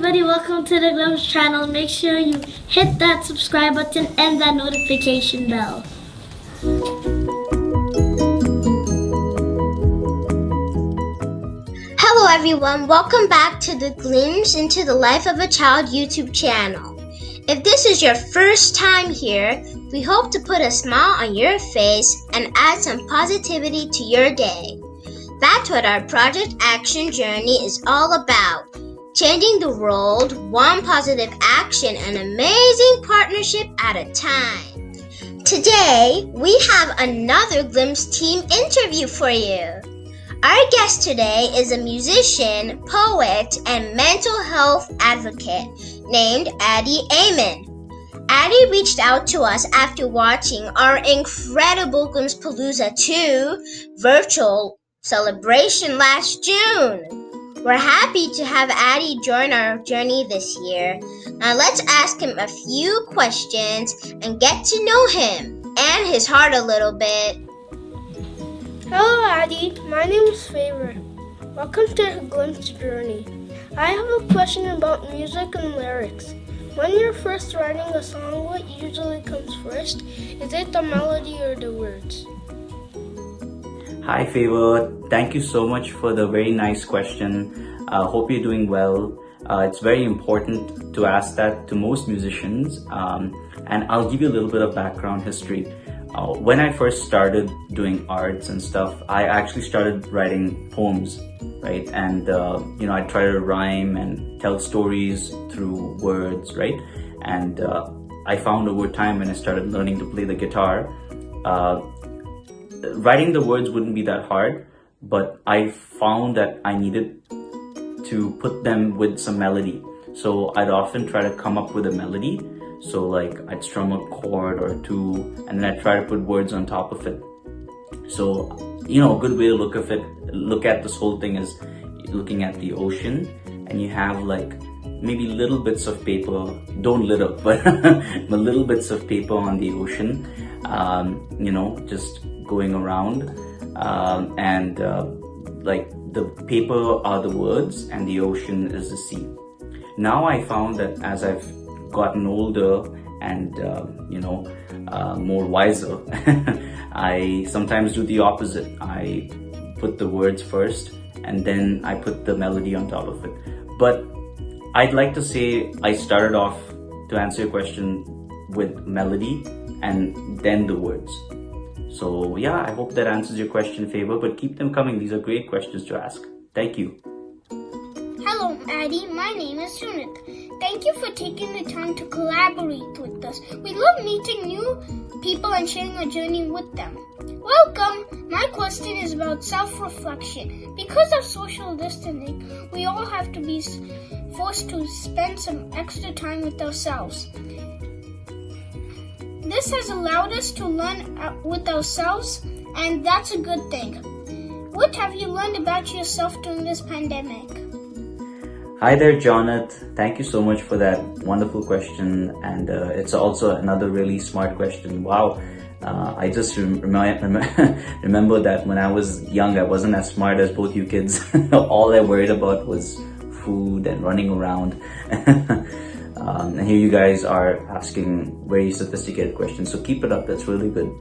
everybody, welcome to the Glimpse channel. Make sure you hit that subscribe button and that notification bell. Hello everyone, welcome back to the Glimpse into the Life of a Child YouTube channel. If this is your first time here, we hope to put a smile on your face and add some positivity to your day. That's what our Project Action journey is all about. Changing the world, one positive action and amazing partnership at a time. Today, we have another Glimpse team interview for you. Our guest today is a musician, poet, and mental health advocate named Aman. Addie reached out to us after watching our incredible Glimpsepalooza 2 virtual celebration last June. We're happy to have Addie join our journey this year. Now let's ask him a few questions and get to know him and his heart a little bit. Hello Addie, my name is Favor. Welcome to the Glimpse journey. I have a question about music and lyrics. When you're first writing a song, what usually comes first? Is it the melody or the words? Hi Favor, thank you so much for the very nice question. Hope you're doing well. It's very important to ask that to most musicians, and I'll give you a little bit of background history. When I first started doing arts and stuff, I actually started writing poems, right? And I try to rhyme and tell stories through words, right? And I found over time when I started learning to play the guitar, writing the words wouldn't be that hard, but I found that I needed to put them with some melody. So I'd often try to come up with a melody. So like I'd strum a chord or two, and then I'd try to put words on top of it. So, a good way to look at this whole thing is looking at the ocean, and you have like maybe little bits of paper, don't lit up, but little bits of paper on the ocean, just going around, and like the paper are the words and the ocean is the sea. Now I found that as I've gotten older and more wiser, I sometimes do the opposite. I put the words first and then I put the melody on top of it. But I'd like to say I started off, to answer your question, with melody and then the words. So yeah, I hope that answers your question, Favor, but keep them coming. These are great questions to ask. Thank you. Hello, Addie. My name is Sunit. Thank you for taking the time to collaborate with us. We love meeting new people and sharing our journey with them. Welcome! My question is about self-reflection. Because of social distancing, we all have to be forced to spend some extra time with ourselves. This has allowed us to learn with ourselves, and that's a good thing. What have you learned about yourself during this pandemic? Hi there, Jonathan. Thank you so much for that wonderful question, and it's also another really smart question. Wow, I just remember that when I was young, I wasn't as smart as both you kids. All I worried about was food and running around. And here you guys are asking very sophisticated questions, so keep it up. That's really good.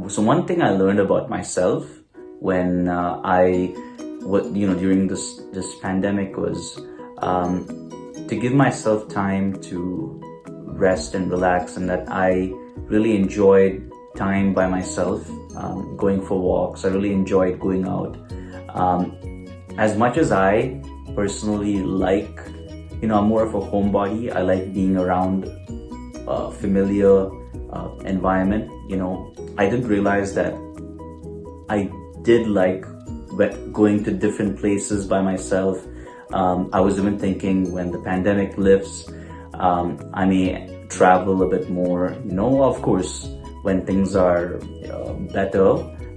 So one thing I learned about myself when during this pandemic was to give myself time to rest and relax, and that I really enjoyed time by myself, going for walks. I really enjoyed going out. As much as I personally like, I'm more of a homebody. I like being around a familiar environment. I did realize that I did like going to different places by myself. I was even thinking when the pandemic lifts, I may travel a bit more, of course, when things are better.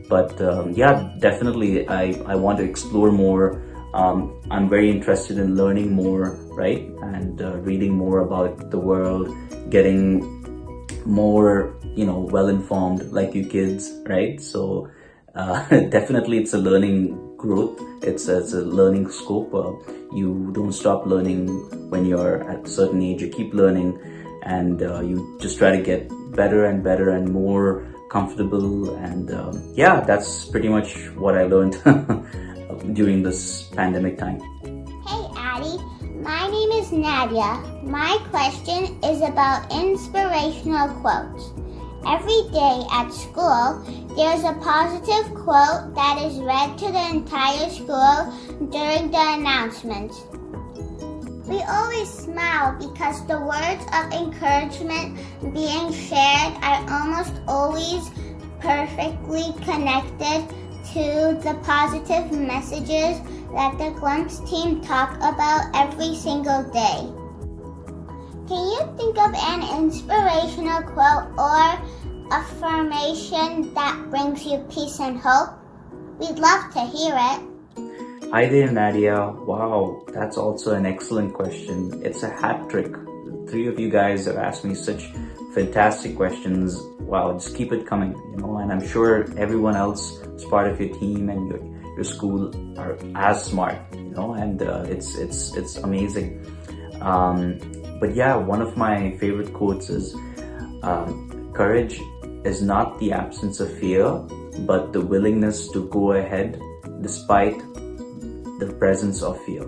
But yeah, definitely I want to explore more. I'm very interested in learning more, right? And reading more about the world, getting more, well-informed like you kids, right? So Definitely it's a learning growth. It's a learning scope. You don't stop learning when you're at a certain age. You keep learning, and you just try to get better and better and more comfortable. And yeah, that's pretty much what I learned during this pandemic time. Hey Addie, my name is Nadia. My question is about inspirational quotes. Every day at school, there's a positive quote that is read to the entire school during the announcements. We always smile because the words of encouragement being shared are almost always perfectly connected to the positive messages that the Glimpse team talk about every single day. Can you think of an inspirational quote or affirmation that brings you peace and hope? We'd love to hear it. Hi there, Nadia. Wow, that's also an excellent question. It's a hat trick. The three of you guys have asked me such fantastic questions. Wow, just keep it coming, and I'm sure everyone else who's part of your team and your school are as smart, and it's amazing. But yeah, one of my favorite quotes is, courage is not the absence of fear, but the willingness to go ahead despite the presence of fear.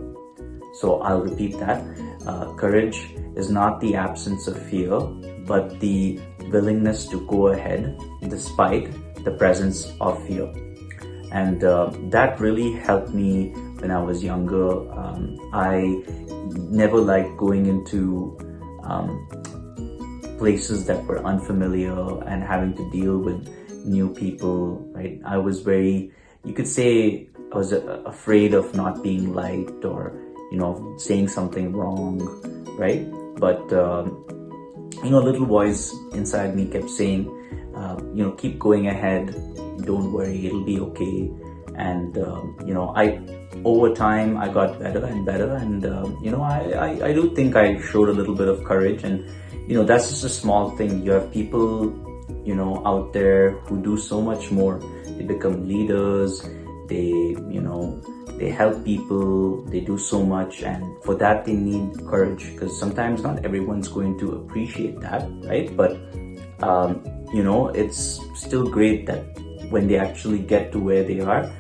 So I'll repeat that. Courage is not the absence of fear, but the willingness to go ahead despite the presence of fear. And that really helped me when I was younger. I never liked going into places that were unfamiliar and having to deal with new people, right? I was very, you could say, I was afraid of not being liked or, saying something wrong, right? But, little voice inside me kept saying, keep going ahead, don't worry, it'll be okay. And, over time, I got better and better. And, I do think I showed a little bit of courage. And, that's just a small thing. You have people, out there who do so much more. They become leaders. They help people, they do so much, and for that they need courage, because sometimes not everyone's going to appreciate that, right? But it's still great that when they actually get to where they are,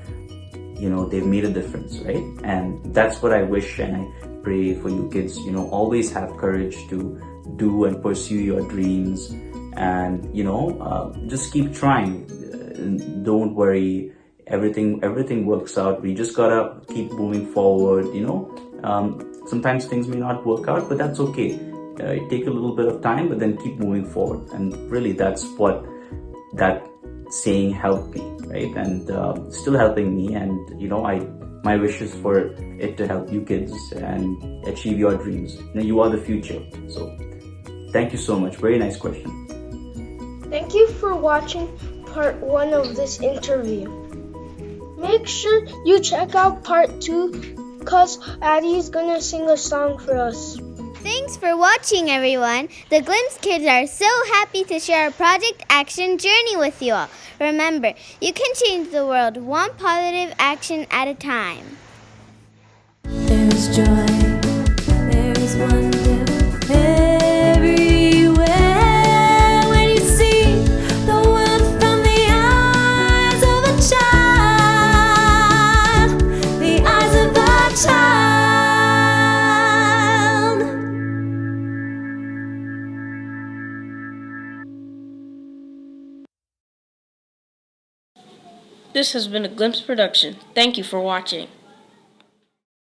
they've made a difference, right? And that's what I wish and I pray for you kids. Always have courage to do and pursue your dreams, and just keep trying. Don't worry, everything works out. We just gotta keep moving forward. Sometimes things may not work out, but that's okay. Take a little bit of time, but then keep moving forward. And really, that's what that saying helped me, right? And still helping me. And my wish is for it to help you kids and achieve your dreams. You are the future. So thank you so much. Very nice question. Thank you for watching part 1 of this interview. Make sure you check out part 2 because Addie's gonna sing a song for us. Thanks for watching, everyone. The Glimpse kids are so happy to share a Project Action journey with you all. Remember, you can change the world one positive action at a time. There's joy, there's wonder everywhere when you see the world from the eyes of a child, the eyes of a child. This has been a Glimpse production. Thank you for watching.